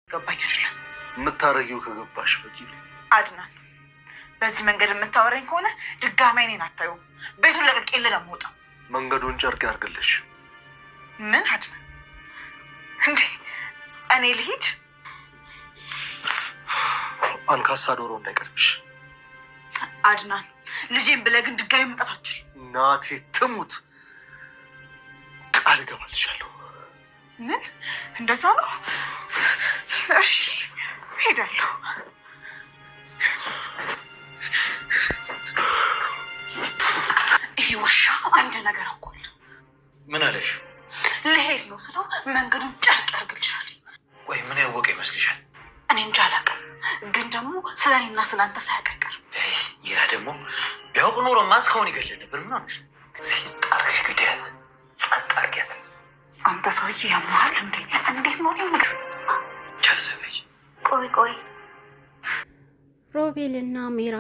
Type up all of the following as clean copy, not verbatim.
ገባኝ አይደለም የምታረጊው ከገባሽ በቂ ነው። አድናን በዚህ መንገድ የምታወራኝ ከሆነ ድጋሚ እኔን አታዩም። ቤቱን ለቅቄልህ ነው የምወጣው። መንገዱን ጨርቅ ያርግልሽ። ምን አድናን እንዴ? እኔ ልሂድ? አንካሳ ዶሮ እንዳይቀርብሽ አድናን። ልጄን ብለህ ግን ድጋሚ መምጣት አትችልም። እናቴ ትሙት ቃል እገባልሻለሁ። ምን እንደዛ ነው? እሺ ሄዳለሁ። ይሄ ውሻ አንድ ነገር አውቋል። ምን አለሽ? ልሄድ ነው ስለው መንገዱን ጨርቅ ያርግልሻል። ወይ ምን ያወቀ ይመስልሻል? እኔ እንጃ አላውቅም፣ ግን ደግሞ ስለ እኔና ስለ አንተ ሳያቀር ሚራ ደግሞ ቢያውቅ ኖሮማ እስካሁን ይገድል ነበር። ምን ሆነሽ? ሲጣርሽ ግደያት፣ ጸጥ አድርጊያት። አንተ ሰውዬ ያመሃል እንዴ? እንዴት ነው የምልህ? ቻለዘለች። ቆይ ሮቤልና ሚራ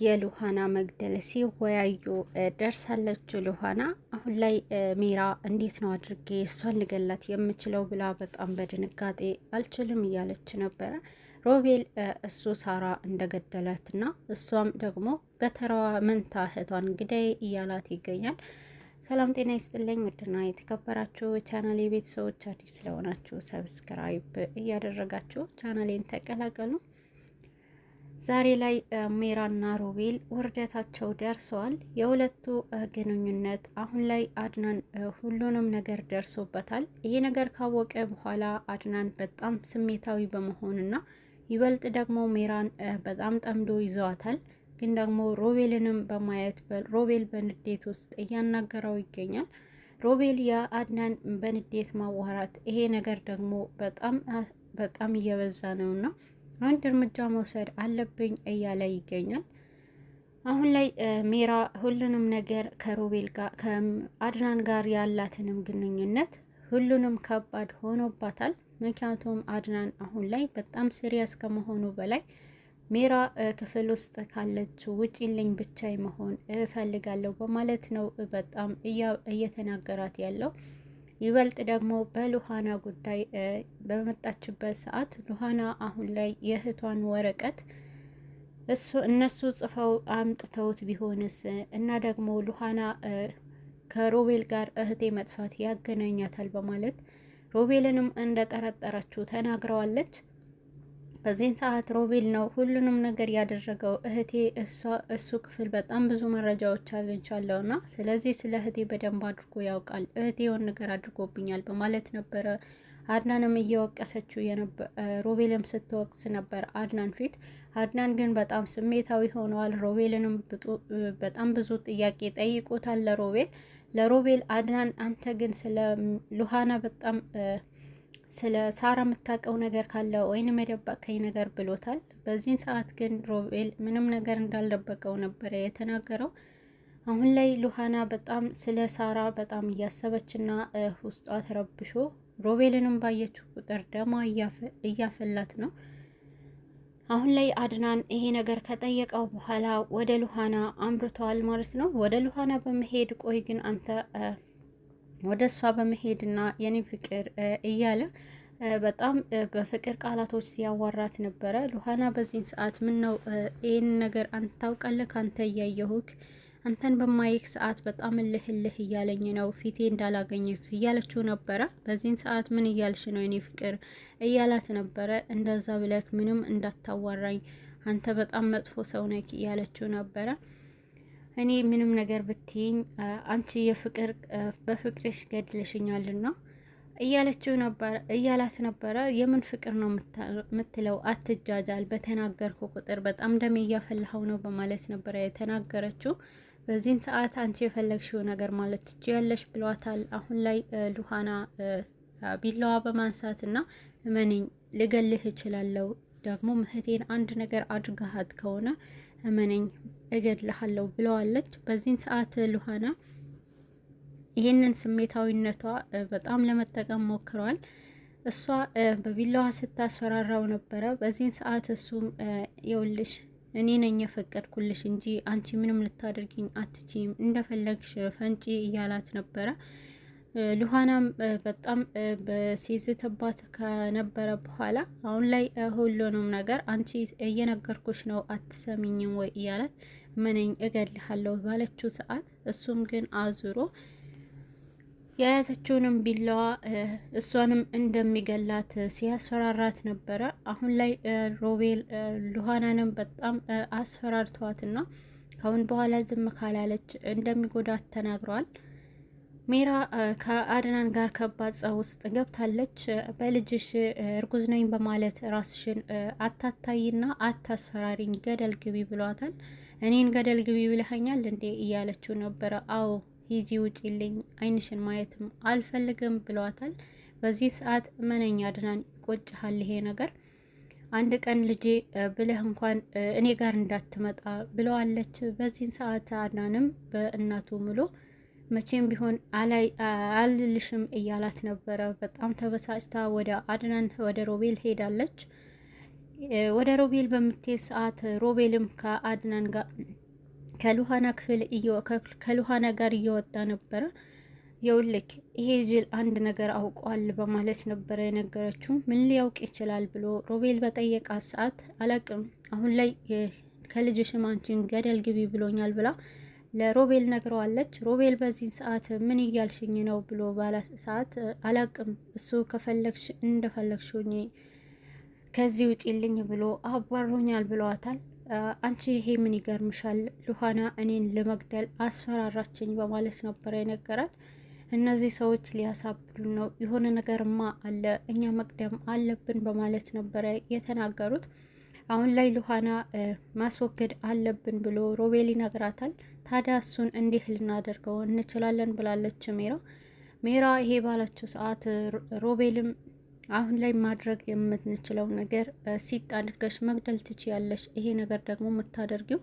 የሉሃና መግደል ሲወያዩ ደርሳለች። ሉሃና አሁን ላይ ሚራ እንዴት ነው አድርጌ እሷን ልገላት የምችለው ብላ በጣም በድንጋጤ አልችልም እያለች ነበረ። ሮቤል እሱ ሳራ እንደገደላትና እሷም ደግሞ በተራዋ መንታ እህቷን ግዳይ እያላት ይገኛል። ሰላም ጤና ይስጥልኝ ውድና የተከበራችሁ ቻናሌ ቤተሰቦች፣ አዲስ ስለሆናችሁ ሰብስክራይብ እያደረጋችሁ ቻናሌን ተቀላቀሉ። ዛሬ ላይ ሚራና ሮቤል ውርደታቸው ደርሰዋል። የሁለቱ ግንኙነት አሁን ላይ አድናን ሁሉንም ነገር ደርሶበታል። ይሄ ነገር ካወቀ በኋላ አድናን በጣም ስሜታዊ በመሆንና ይበልጥ ደግሞ ሚራን በጣም ጠምዶ ይዘዋታል። ግን ደግሞ ሮቤልንም በማየት ሮቤል በንዴት ውስጥ እያናገረው ይገኛል። ሮቤል የአድናን በንዴት ማዋራት ይሄ ነገር ደግሞ በጣም እየበዛ ነውና አንድ እርምጃ መውሰድ አለብኝ እያለ ይገኛል። አሁን ላይ ሚራ ሁሉንም ነገር ከሮቤል ጋር ከአድናን ጋር ያላትንም ግንኙነት ሁሉንም ከባድ ሆኖባታል። ምክንያቱም አድናን አሁን ላይ በጣም ሲሪየስ ከመሆኑ በላይ ሚራ ክፍል ውስጥ ካለች ውጪልኝ ብቻ መሆን እፈልጋለሁ በማለት ነው በጣም እየተናገራት ያለው። ይበልጥ ደግሞ በሉሃና ጉዳይ በመጣችበት ሰዓት ሉሃና አሁን ላይ የእህቷን ወረቀት እነሱ ጽፈው አምጥተውት ቢሆንስ እና ደግሞ ሉሃና ከሮቤል ጋር እህቴ መጥፋት ያገናኛታል በማለት ሮቤልንም እንደጠረጠረችው ተናግረዋለች። በዚህን ሰዓት ሮቤል ነው ሁሉንም ነገር ያደረገው። እህቴ እሱ ክፍል በጣም ብዙ መረጃዎች አግኝቻለሁና ስለዚህ ስለ እህቴ በደንብ አድርጎ ያውቃል፣ እህቴ የሆነ ነገር አድርጎብኛል በማለት ነበረ አድናንም እየወቀሰችው ሮቤልም ስትወቅስ ነበር አድናን ፊት። አድናን ግን በጣም ስሜታዊ ሆነዋል። ሮቤልንም በጣም ብዙ ጥያቄ ጠይቆታል ለሮቤል አድናን አንተ ግን ስለ ሉሃና በጣም ስለ ሳራ የምታውቀው ነገር ካለ ወይንም የደበቀኝ ነገር ብሎታል። በዚህን ሰዓት ግን ሮቤል ምንም ነገር እንዳልደበቀው ነበረ የተናገረው። አሁን ላይ ሉሃና በጣም ስለ ሳራ በጣም እያሰበችና ውስጧ ተረብሾ ሮቤልንም ባየችው ቁጥር ደማ እያፈላት ነው። አሁን ላይ አድናን ይሄ ነገር ከጠየቀው በኋላ ወደ ሉሃና አምርተዋል ማለት ነው። ወደ ሉሃና በመሄድ ቆይ ግን አንተ ወደ እሷ በመሄድና የኔ ፍቅር እያለ በጣም በፍቅር ቃላቶች ሲያዋራት ነበረ። ሉሃና በዚህን ሰዓት ምን ነው ይህን ነገር አንተ ታውቃለህ? ካንተ እያየሁክ አንተን በማየክ ሰዓት በጣም እልህ እያለኝ ነው ፊቴ እንዳላገኘክ እያለችው ነበረ። በዚህን ሰዓት ምን እያልሽ ነው የኔ ፍቅር እያላት ነበረ። እንደዛ ብለክ ምንም እንዳታዋራኝ አንተ በጣም መጥፎ ሰው ነክ እያለችው ነበረ። እኔ ምንም ነገር ብትይኝ አንቺ በፍቅርሽ ገድለሽኛልና እያላት ነበረ። የምን ፍቅር ነው የምትለው? አትጃጃል፣ በተናገርኩ ቁጥር በጣም ደም እያፈላኸው ነው በማለት ነበረ የተናገረችው። በዚህን ሰዓት አንቺ የፈለግሽው ነገር ማለት ትችያለሽ ብሏታል። አሁን ላይ ሉሃና ቢላዋ በማንሳትና እመኔኝ ልገልህ እችላለሁ፣ ደግሞ እህቴን አንድ ነገር አድርጋሃት ከሆነ እመነኝ እገድልሃለሁ ብለዋለች። በዚህን ሰዓት ሉሃና ይህንን ስሜታዊነቷ በጣም ለመጠቀም ሞክረዋል። እሷ በቢላዋ ስታስፈራራው ነበረ። በዚህን ሰዓት እሱም የውልሽ እኔ ነኝ የፈቀድኩልሽ እንጂ አንቺ ምንም ልታደርጊኝ አትችይም፣ እንደፈለግሽ ፈንጪ እያላት ነበረ። ሉሃናም በጣም ሲዝትባት ከነበረ በኋላ አሁን ላይ ሁሉንም ነገር አንቺ እየነገርኩሽ ነው አትሰሚኝም ወይ እያላት ምንኝ እገልሃለሁ ባለችው ሰዓት እሱም ግን አዙሮ የያዘችውንም ቢላዋ እሷንም እንደሚገላት ሲያስፈራራት ነበረ። አሁን ላይ ሮቤል ሉሃናንም በጣም አስፈራርተዋትና ካሁን በኋላ ዝም ካላለች እንደሚጎዳት ተናግረዋል። ሜራ ከአድናን ጋር ከባድ ጸብ ውስጥ ገብታለች። በልጅሽ እርጉዝ ነኝ በማለት ራስሽን አታታይና አታስፈራሪኝ፣ ገደል ግቢ ብሏታል። እኔን ገደል ግቢ ብለኸኛል እንዴ እያለችው ነበረ። አዎ ሂጂ ውጪልኝ፣ አይንሽን ማየትም አልፈልግም ብሏታል። በዚህ ሰዓት መነኛ አድናን ይቆጭሃል ይሄ ነገር፣ አንድ ቀን ልጄ ብለህ እንኳን እኔ ጋር እንዳትመጣ ብለዋለች። በዚህን ሰዓት አድናንም በእናቱ ምሎ መቼም ቢሆን አልልሽም እያላት ነበረ። በጣም ተበሳጭታ ወደ አድናን ወደ ሮቤል ሄዳለች። ወደ ሮቤል በምትሄድ ሰዓት ሮቤልም ከአድናን ጋር ከሉሃና ጋር እየወጣ ነበረ። የውልክ ይሄ ጅል አንድ ነገር አውቋል በማለት ነበረ የነገረችው። ምን ሊያውቅ ይችላል ብሎ ሮቤል በጠየቃት ሰዓት አላቅም፣ አሁን ላይ ከልጅሽም አንቺን ገደል ግቢ ብሎኛል ብላ ለሮቤል ነግረዋለች። ሮቤል በዚህን ሰዓት ምን እያልሽኝ ነው ብሎ ባላ ሰዓት አላቅም፣ እሱ ከፈለግሽ እንደፈለግሽኝ ከዚህ ውጪልኝ ብሎ አባሮኛል ብለዋታል። አንቺ ይሄ ምን ይገርምሻል? ሉሃና እኔን ለመግደል አስፈራራችኝ በማለት ነበረ የነገራት። እነዚህ ሰዎች ሊያሳብዱን ነው፣ የሆነ ነገርማ አለ፣ እኛ መቅደም አለብን በማለት ነበረ የተናገሩት። አሁን ላይ ሉሃና ማስወገድ አለብን ብሎ ሮቤል ይነግራታል። ታዲያ እሱን እንዴት ልናደርገው እንችላለን ብላለች ሜራ። ይሄ ባለችው ሰዓት ሮቤልም አሁን ላይ ማድረግ የምንችለው ነገር ሲጥ አድርገሽ መግደል ትችያለሽ፣ ይሄ ነገር ደግሞ የምታደርጊው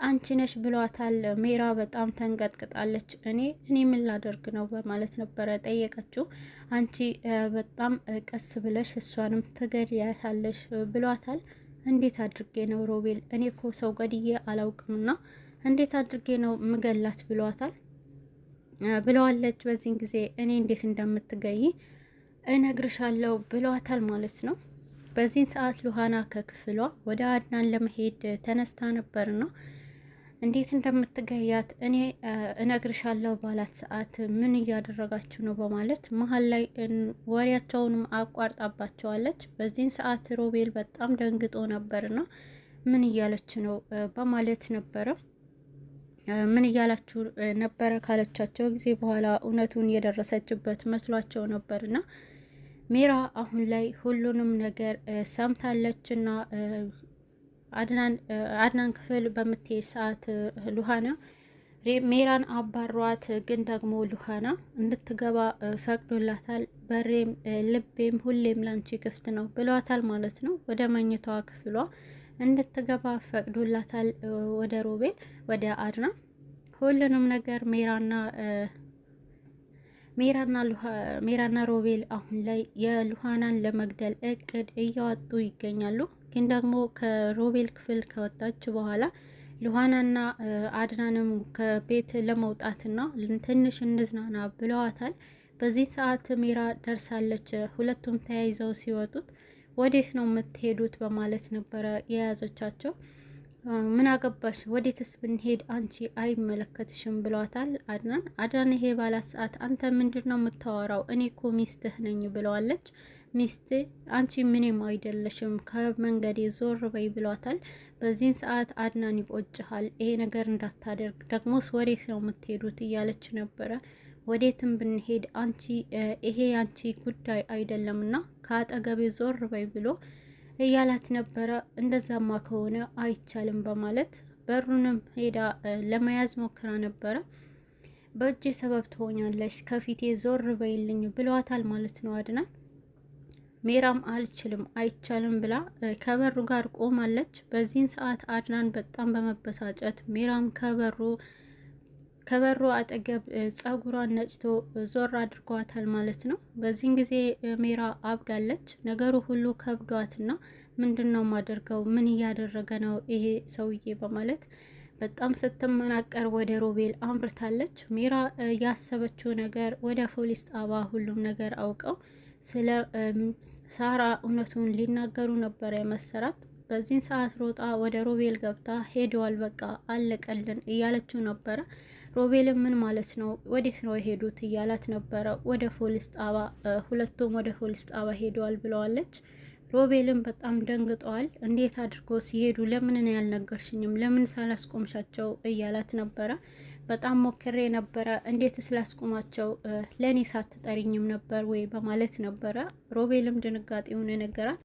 አንቺ ነሽ ብሏታል። ሜራ በጣም ተንቀጥቅጣለች። እኔ ምን ላደርግ ነው በማለት ነበረ ጠየቀችው። አንቺ በጣም ቀስ ብለሽ እሷንም ትገድያታለሽ ብሏታል። እንዴት አድርጌ ነው ሮቤል? እኔ እኮ ሰው ገድዬ አላውቅምና እንዴት አድርጌ ነው ምገላት ብለዋለች። በዚህን ጊዜ እኔ እንዴት እንደምትገይ እነግርሻለሁ ብለዋታል ማለት ነው። በዚህን ሰዓት ሉሃና ከክፍሏ ወደ አድናን ለመሄድ ተነስታ ነበርና እንዴት እንደምትገያት እኔ እነግርሻለሁ ባላት ሰዓት ምን እያደረጋችሁ ነው በማለት መሀል ላይ ወሬያቸውንም አቋርጣባቸዋለች። በዚህን ሰዓት ሮቤል በጣም ደንግጦ ነበርና ምን እያለች ነው በማለት ነበረ። ምን እያላችሁ ነበረ ካለቻቸው ጊዜ በኋላ እውነቱን የደረሰችበት መስሏቸው ነበርና ሜራ አሁን ላይ ሁሉንም ነገር ሰምታለችና አድናን ክፍል በምትሄድ ሰዓት ሉሃና ሜራን አባሯት፣ ግን ደግሞ ሉሃና እንድትገባ ፈቅዶላታል። በሬም ልቤም ሁሌም ላንቺ ክፍት ነው ብሏታል ማለት ነው። ወደ መኝታዋ ክፍሏ እንድትገባ ፈቅዶላታል። ወደ ሮቤል ወደ አድናን ሁሉንም ነገር ሜራና ሮቤል አሁን ላይ የሉሃናን ለመግደል እቅድ እያወጡ ይገኛሉ። ግን ደግሞ ከሮቤል ክፍል ከወጣች በኋላ ሉሃናና አድናንም ከቤት ለመውጣትና ትንሽ እንዝናና ብለዋታል። በዚህ ሰዓት ሜራ ደርሳለች። ሁለቱም ተያይዘው ሲወጡት ወዴት ነው የምትሄዱት በማለት ነበረ የያዘቻቸው። ምን አገባሽ? ወዴትስ ብንሄድ አንቺ አይመለከትሽም ብሏታል አድናን ይሄ ባላት ሰዓት አንተ ምንድን ነው የምታወራው? እኔ እኮ ሚስትህ ነኝ ብለዋለች። ሚስት አንቺ ምንም አይደለሽም፣ ከመንገዴ ዞር በይ ብሏታል። በዚህን ሰዓት አድናን ይቆጭሃል፣ ይሄ ነገር እንዳታደርግ፣ ደግሞስ ወዴት ነው የምትሄዱት እያለች ነበረ። ወዴትም ብንሄድ አንቺ ይሄ አንቺ ጉዳይ አይደለምና ከአጠገቤ ዞር በይ ብሎ እያላት ነበረ። እንደዛማ ከሆነ አይቻልም በማለት በሩንም ሄዳ ለመያዝ ሞክራ ነበረ። በእጅ ሰበብ ትሆኛለሽ፣ ከፊቴ ዞር በይልኝ ብለዋታል ማለት ነው አድናን። ሜራም አልችልም አይቻልም ብላ ከበሩ ጋር ቆማለች። በዚህን ሰዓት አድናን በጣም በመበሳጨት ሜራም ከበሩ አጠገብ ጸጉሯን ነጭቶ ዞር አድርጓታል ማለት ነው። በዚህን ጊዜ ሜራ አብዳለች። ነገሩ ሁሉ ከብዷትና ምንድን ነው ማደርገው? ምን እያደረገ ነው ይሄ ሰውዬ በማለት በጣም ስትመናቀር ወደ ሮቤል አምርታለች። ሚራ ያሰበችው ነገር ወደ ፖሊስ ጣቢያ ሁሉም ነገር አውቀው ስለ ሳራ እውነቱን ሊናገሩ ነበር የመሰራት። በዚህን ሰዓት ሮጣ ወደ ሮቤል ገብታ ሄደዋል፣ በቃ አለቀልን እያለችው ነበረ። ሮቤልም ምን ማለት ነው ወዴት ነው የሄዱት እያላት ነበረ። ወደ ፖሊስ ጣቢያ ሁለቱም ወደ ፖሊስ ጣቢያ ሄደዋል ብለዋለች። ሮቤልም በጣም ደንግጠዋል። እንዴት አድርጎ ሲሄዱ ለምን ነው ያልነገርሽኝም? ለምን ሳላስቆምሻቸው እያላት ነበረ። በጣም ሞክሬ ነበረ፣ እንዴት ስላስቆማቸው ለእኔ ሳትጠሪኝም ነበር ወይ በማለት ነበረ። ሮቤልም ድንጋጤውን ነገራት።